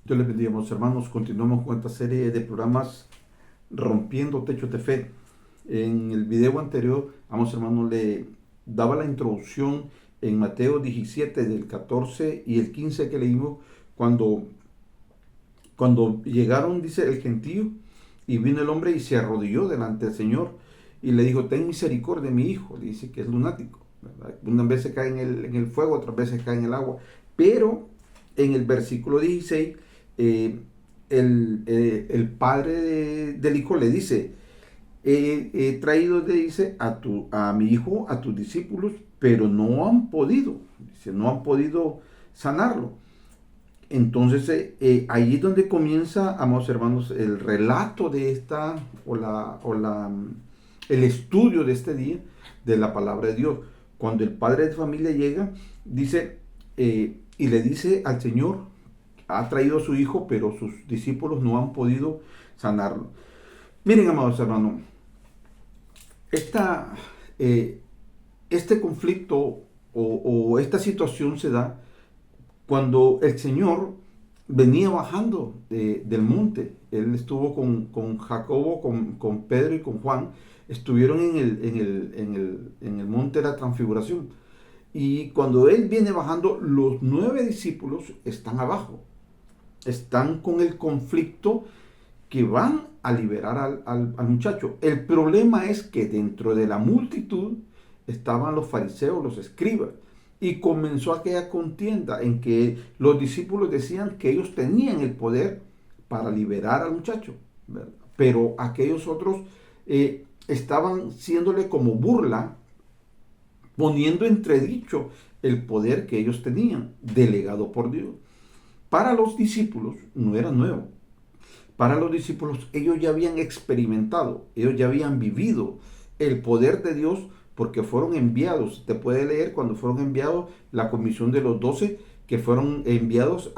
Dios les bendiga, amados hermanos. Continuamos con esta serie de programas Rompiendo Techos de Fe. En el video anterior, amados hermanos, le daba la introducción en Mateo 17, del 14 y el 15 que leímos, cuando, cuando llegaron, dice, el gentío, y vino el hombre y se arrodilló delante del Señor y le dijo: ten misericordia de mi hijo. Le dice que es lunático, ¿verdad? Unas veces cae en el fuego, otras veces cae en el agua. Pero en el versículo 16, eh, el padre del hijo le dice: he traído, le dice, a mi hijo, a tus discípulos, pero no han podido, dice, no han podido sanarlo. Entonces, ahí es donde comienza, amados hermanos, el relato de esta, el estudio de este día de la palabra de Dios. Cuando el padre de familia llega, dice, y le dice al Señor: ha traído a su hijo, pero sus discípulos no han podido sanarlo. Miren, amados hermanos, esta, eh, este conflicto o esta situación se da cuando el Señor venía bajando del monte. Él estuvo con Jacobo, con Pedro y con Juan. Estuvieron en el monte de la transfiguración. Y cuando Él viene bajando, los 9 discípulos están abajo. Están con el conflicto que van a liberar al muchacho. El problema es que dentro de la multitud estaban los fariseos, los escribas, y comenzó aquella contienda en que los discípulos decían que ellos tenían el poder para liberar al muchacho, ¿verdad? Pero aquellos otros estaban siéndole como burla, poniendo entredicho el poder que ellos tenían, delegado por Dios. Para los discípulos no era nuevo. Para los discípulos, ellos ya habían experimentado, ellos ya habían vivido el poder de Dios, porque fueron enviados. Te puede leer cuando fueron enviados la comisión de los 12, que fueron enviados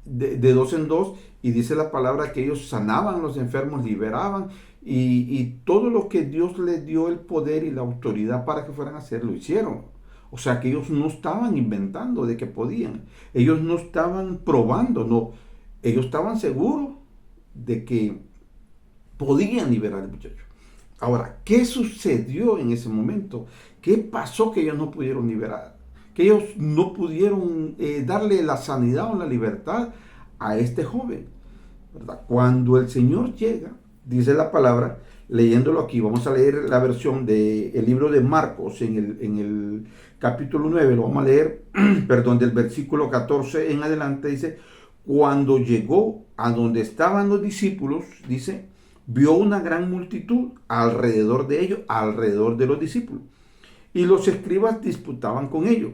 de dos en dos, y dice la palabra que ellos sanaban a los enfermos, liberaban, y todo lo que Dios les dio el poder y la autoridad para que fueran a hacer, lo hicieron. O sea que ellos no estaban inventando de que podían, ellos no estaban probando, no, ellos estaban seguros de que podían liberar al muchacho. Ahora, ¿qué sucedió en ese momento? ¿Qué pasó que ellos no pudieron liberar? Que ellos no pudieron darle la sanidad o la libertad a este joven, ¿verdad? Cuando el Señor llega, dice la palabra, leyéndolo aquí, vamos a leer la versión del libro de Marcos en el capítulo 9, lo vamos a leer, perdón, del versículo 14 en adelante. Dice: cuando llegó a donde estaban los discípulos, dice, vio una gran multitud alrededor de ellos, alrededor de los discípulos. Y los escribas disputaban con ellos.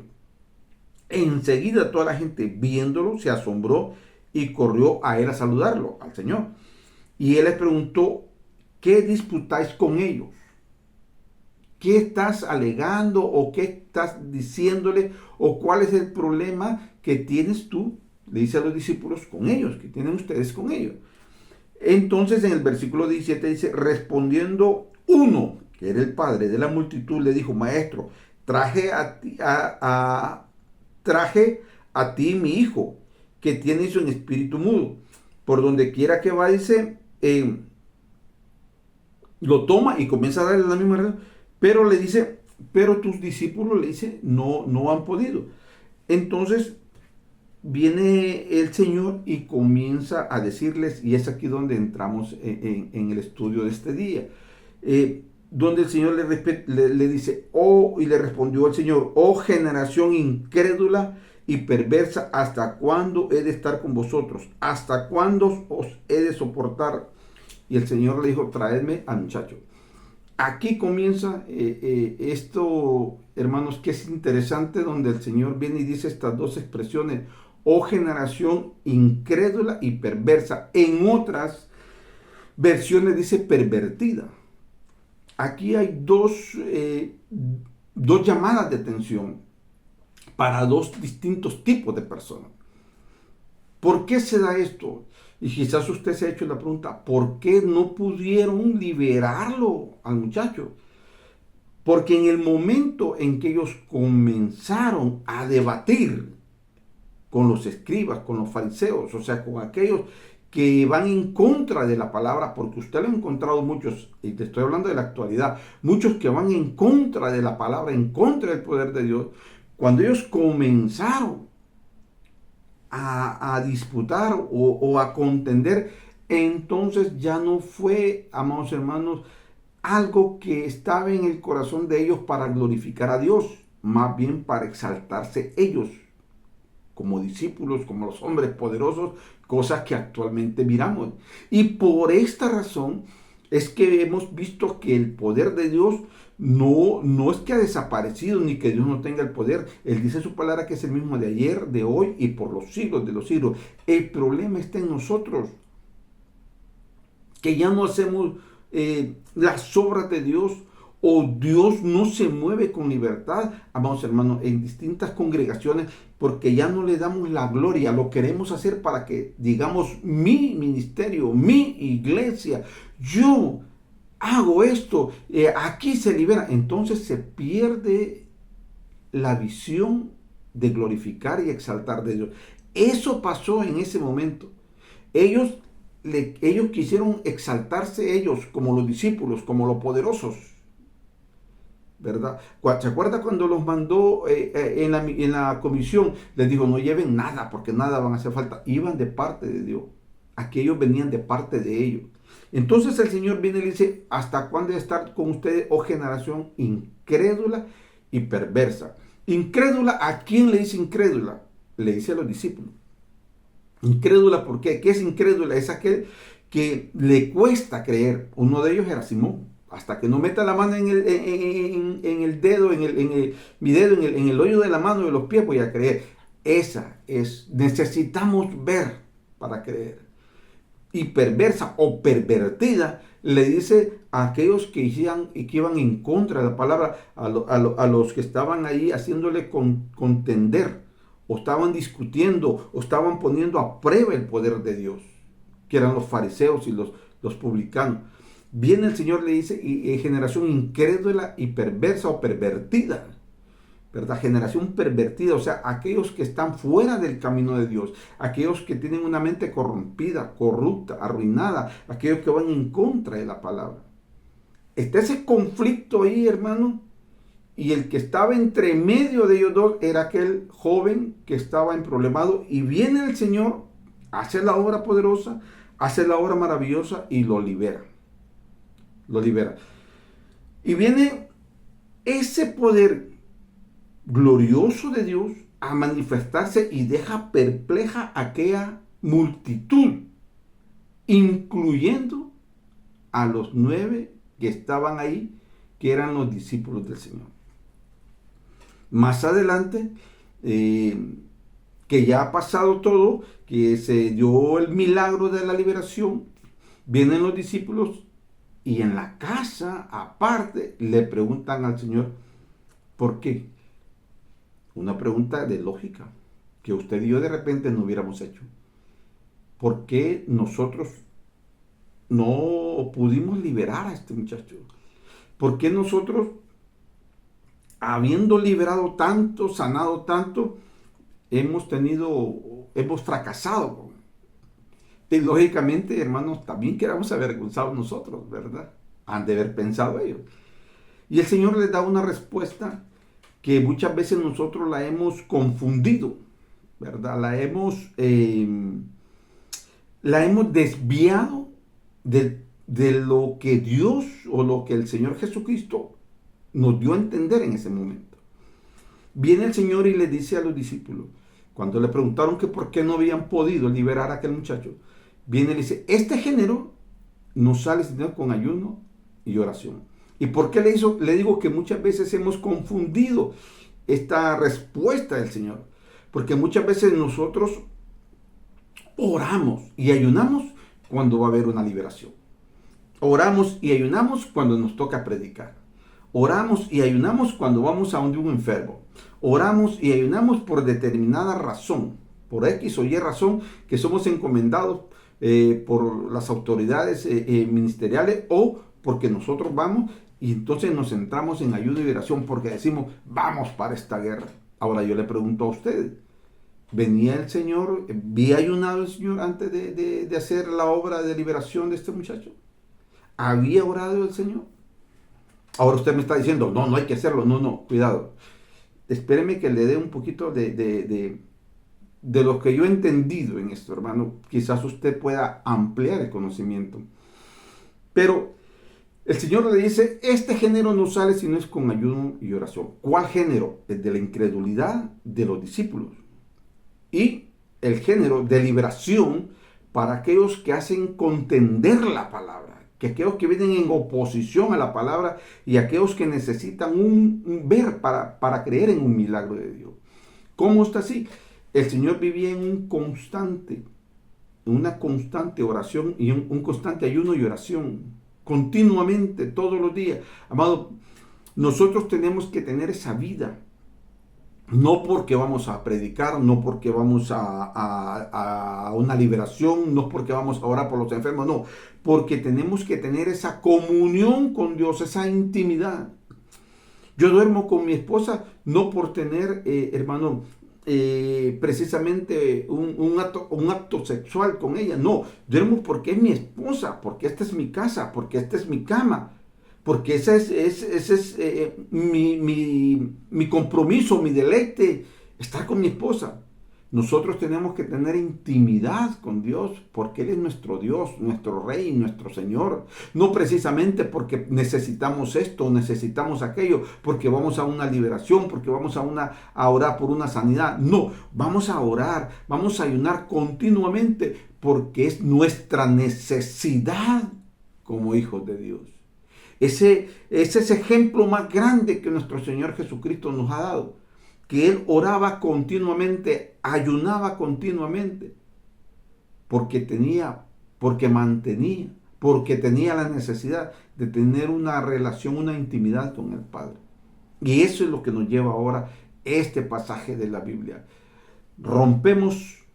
Enseguida toda la gente, viéndolo, se asombró y corrió a él a saludarlo, al Señor. Y él les preguntó: ¿qué disputáis con ellos? ¿Qué estás alegando o qué estás diciéndole o cuál es el problema que tienes tú? Le dice a los discípulos, con ellos, que tienen ustedes con ellos. Entonces en el versículo 17 dice: respondiendo uno, que era el padre de la multitud, le dijo: maestro, traje a ti mi hijo, que tiene su espíritu mudo. Por donde quiera que va, dice, lo toma y comienza a darle la misma razón. Pero le dice, pero tus discípulos, le dice, no han podido. Entonces viene el Señor y comienza a decirles, y es aquí donde entramos en el estudio de este día, donde el Señor le dice: oh, y le respondió el Señor: oh generación incrédula y perversa, ¿hasta cuándo he de estar con vosotros? ¿Hasta cuándo os he de soportar? Y el Señor le dijo: traedme al muchacho. Aquí comienza esto, hermanos, que es interesante, donde el Señor viene y dice estas dos expresiones: oh generación incrédula y perversa. En otras versiones dice pervertida. Aquí hay dos llamadas de atención para dos distintos tipos de personas. ¿Por qué se da esto? Y quizás usted se ha hecho la pregunta: ¿por qué no pudieron liberarlo al muchacho? Porque en el momento en que ellos comenzaron a debatir, con los escribas, con los fariseos, o sea, con aquellos que van en contra de la palabra, porque usted lo ha encontrado muchos, y te estoy hablando de la actualidad, muchos que van en contra de la palabra, en contra del poder de Dios. Cuando ellos comenzaron a disputar o a contender, entonces ya no fue, amados hermanos, algo que estaba en el corazón de ellos para glorificar a Dios, más bien para exaltarse ellos como discípulos, como los hombres poderosos, cosas que actualmente miramos. Y por esta razón es que hemos visto que el poder de Dios no es que ha desaparecido ni que Dios no tenga el poder. Él dice en su palabra que es el mismo de ayer, de hoy y por los siglos de los siglos. El problema está en nosotros, que ya no hacemos las obras de Dios, o Dios no se mueve con libertad, amados hermanos, en distintas congregaciones, porque ya no le damos la gloria, lo queremos hacer para que digamos mi ministerio, mi iglesia, yo hago esto, aquí se libera. Entonces se pierde la visión de glorificar y exaltar de Dios. Eso pasó en ese momento. Ellos quisieron exaltarse ellos como los discípulos, como los poderosos, ¿verdad? ¿Se acuerda cuando los mandó en la comisión? Les dijo, no lleven nada, porque nada van a hacer falta. Iban de parte de Dios. Aquellos venían de parte de ellos. Entonces el Señor viene y le dice, ¿hasta cuándo he de estar con ustedes, oh generación incrédula y perversa? Incrédula, ¿a quién le dice incrédula? Le dice a los discípulos. Incrédula, ¿por qué? ¿Qué es incrédula? Es aquel que le cuesta creer. Uno de ellos era Simón. Hasta que no meta la mano en el dedo, mi dedo en el hoyo de la mano y de los pies, voy a creer. Esa es, necesitamos ver para creer. Y perversa o pervertida, le dice a aquellos que iban en contra de la palabra, a los que estaban ahí haciéndole contender, o estaban discutiendo, o estaban poniendo a prueba el poder de Dios, que eran los fariseos y los publicanos. Viene el Señor, le dice, y generación incrédula y perversa o pervertida, ¿verdad? Generación pervertida, o sea, aquellos que están fuera del camino de Dios, aquellos que tienen una mente corrompida, corrupta, arruinada, aquellos que van en contra de la palabra. Está ese conflicto ahí, hermano, y el que estaba entre medio de ellos dos era aquel joven que estaba emproblemado, y viene el Señor, hace la obra poderosa, hace la obra maravillosa y lo libera. Lo libera. Y viene ese poder glorioso de Dios a manifestarse y deja perpleja a aquella multitud, incluyendo a los 9 que estaban ahí, que eran los discípulos del Señor. Más adelante, que ya ha pasado todo, que se dio el milagro de la liberación, vienen los discípulos y en la casa, aparte, le preguntan al Señor, ¿por qué? Una pregunta de lógica, que usted y yo de repente no hubiéramos hecho. ¿Por qué nosotros no pudimos liberar a este muchacho? ¿Por qué nosotros, habiendo liberado tanto, sanado tanto, hemos fracasado? Y lógicamente, hermanos, también quedamos avergonzados nosotros, ¿verdad? Han de haber pensado ellos. Y el Señor les da una respuesta que muchas veces nosotros la hemos confundido, ¿verdad? La hemos desviado de lo que Dios o lo que el Señor Jesucristo nos dio a entender en ese momento. Viene el Señor y le dice a los discípulos, cuando le preguntaron que por qué no habían podido liberar a aquel muchacho, viene y le dice, este género no sale sino con ayuno y oración. ¿Y por qué le digo que muchas veces hemos confundido esta respuesta del Señor? Porque muchas veces nosotros oramos y ayunamos cuando va a haber una liberación. Oramos y ayunamos cuando nos toca predicar. Oramos y ayunamos cuando vamos a donde un enfermo. Oramos y ayunamos por determinada razón, por X o Y razón, que somos encomendados por las autoridades ministeriales, o porque nosotros vamos y entonces nos centramos en ayuda y oración porque decimos, vamos para esta guerra. Ahora yo le pregunto a ustedes, venía el Señor, había ayunado el Señor antes de hacer la obra de liberación de este muchacho. Había orado el Señor. Ahora usted me está diciendo, no, no hay que hacerlo. No, no, cuidado. Espéreme que le dé un poquito de lo que yo he entendido en esto, hermano. Quizás usted pueda ampliar el conocimiento. Pero el Señor le dice, este género no sale si no es con ayuno y oración. ¿Cuál género? El de la incredulidad de los discípulos. Y el género de liberación para aquellos que hacen contender la palabra, que aquellos que vienen en oposición a la palabra y aquellos que necesitan un ver para creer en un milagro de Dios. ¿Cómo está así? El Señor vivía en una constante oración y un constante ayuno y oración, continuamente, todos los días. Amado, nosotros tenemos que tener esa vida. No porque vamos a predicar, no porque vamos a una liberación, no porque vamos a orar por los enfermos, no, porque tenemos que tener esa comunión con Dios, esa intimidad. Yo duermo con mi esposa no por tener, hermano, precisamente un acto sexual con ella, no, duermo porque es mi esposa, porque esta es mi casa, porque esta es mi cama. Porque ese es mi compromiso, mi deleite, estar con mi esposa. Nosotros tenemos que tener intimidad con Dios, porque Él es nuestro Dios, nuestro Rey, nuestro Señor. No precisamente porque necesitamos esto, necesitamos aquello, porque vamos a una liberación, porque vamos a orar por una sanidad. No, vamos a orar, vamos a ayunar continuamente, porque es nuestra necesidad como hijos de Dios. Ese es ese ejemplo más grande que nuestro Señor Jesucristo nos ha dado, que Él oraba continuamente, ayunaba continuamente, porque mantenía, porque tenía la necesidad de tener una relación, una intimidad con el Padre. Y eso es lo que nos lleva ahora este pasaje de la Biblia. Rompemos,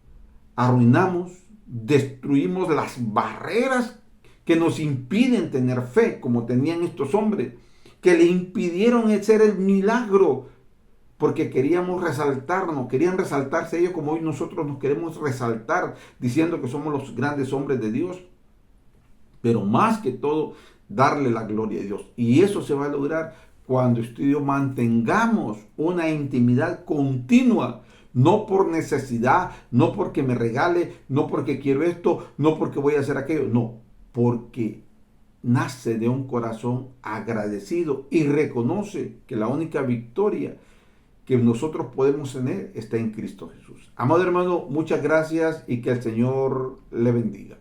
arruinamos, destruimos las barreras que nos impiden tener fe, como tenían estos hombres, que le impidieron hacer el milagro, porque querían resaltarse ellos como hoy nosotros nos queremos resaltar, diciendo que somos los grandes hombres de Dios, pero más que todo, darle la gloria a Dios. Y eso se va a lograr cuando usted y yo mantengamos una intimidad continua, no por necesidad, no porque me regale, no porque quiero esto, no porque voy a hacer aquello, no, porque nace de un corazón agradecido y reconoce que la única victoria que nosotros podemos tener está en Cristo Jesús. Amado hermano, muchas gracias y que el Señor le bendiga.